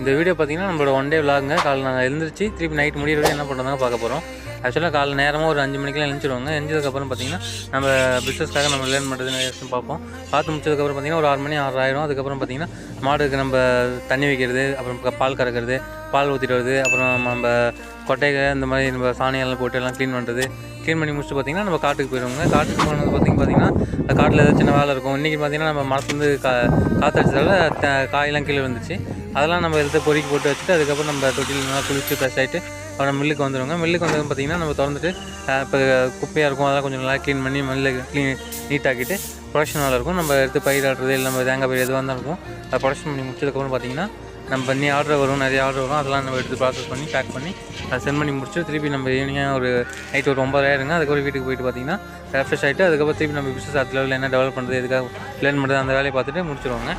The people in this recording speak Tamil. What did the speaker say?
இந்த வீடியோ பார்த்தீங்கன்னா நம்மளோட ஒன் டே விலாகுங்க. காலைல நாங்கள் எழுந்திரிச்சு திருப்பி நைட் முடிகிற வரையும் என்ன பண்ணுறதாங்க பார்க்க போகிறோம். ஆக்சுவலாக காலைல நேரமாக ஒரு 5 மணிக்கெலாம் எழுந்திரிச்சிடுவாங்க. எழுந்ததுக்கப்புறம் பார்த்தீங்கன்னா நம்ம பிஸ்னஸ்க்காக நம்ம லேர்ன் பண்ணுறது நிறைய விஷயம் பார்ப்போம். பார்த்து முடிச்சதுக்கப்புறம் பார்த்தீங்கன்னா ஒரு 6 மணி 6 ஆயிரும். அதுக்கப்புறம் பார்த்தீங்கன்னா மாடுக்கு நம்ம தண்ணி வைக்கிறது, அப்புறம் பால் கறக்கிறது, பால் ஊற்றிட்டு வருது, அப்புறம் நம்ம கொட்டைகள் இந்த மாதிரி நம்ம சாணியெல்லாம் போட்டு எல்லாம் க்ளீன் பண்ணுறது. க்ளீன் பண்ணி முடிச்சுட்டு பார்த்திங்கன்னா நம்ம காட்டுக்கு போயிடுவோங்க. காட்டுக்கு போனது பார்த்திங்கன்னா காட்டில் ஏதாச்சும் சின்ன வேலை இருக்கும். இன்றைக்கி பார்த்திங்கன்னா நம்ம மரத்துலேருந்து காற்றடிச்சதால காயெல்லாம் கீழே வந்துச்சு. அதெல்லாம் நம்ம எடுத்து பொறுக்கி போட்டு வச்சுட்டு அதுக்கப்புறம் நம்ம தொட்டியில் நல்லா குளிச்சு ஃப்ரெஷ் ஆகிட்டு அப்புறம் மில்லுக்கு வந்துடுவோங்க. மில்லுக்கு வந்தது பார்த்திங்கன்னா நம்ம திறந்துட்டு இப்போ குப்பையாக இருக்கும் அதெல்லாம் கொஞ்சம் நல்லா க்ளீன் பண்ணி நீட்டாக்கிட்டு ப்ரொடக்ஷன் நல்லா இருக்கும். நம்ம எடுத்து பயிராடுறது இல்லை நம்ம தேங்காய் பயிர் எதுவாக இருந்தால் இருக்கும். அதை ப்ரொடக்ஷன் பண்ணி முடிச்சதுக்கப்புறம் பார்த்திங்கன்னா நம்ம பண்ணி ஆர்டர் வரும், நிறைய ஆர்டர் வரும். அதெல்லாம் நம்ம எடுத்து ப்ராசஸ் பண்ணி பேக் பண்ணி அதை சென்ட் பண்ணி முடிச்சுட்டு திருப்பி நம்ம ஈவினிங்காக ஒரு நைட் ஒரு 9 ஆயிருங்க. அதுக்கப்புறம் வீட்டுக்கு போயிட்டு பார்த்திங்கன்னா ரெஃப்ரெஷ் ஆகிட்டு அதுக்கப்புறம் திருப்பி நம்ம பிஸ்னஸ் அடுத்த லெவலில் என்ன டெவலப் பண்ணுறது, எதுக்காக லேர்ன் பண்ணுறது அந்த வேலையை பார்த்துட்டு முடிச்சிடுவாங்க.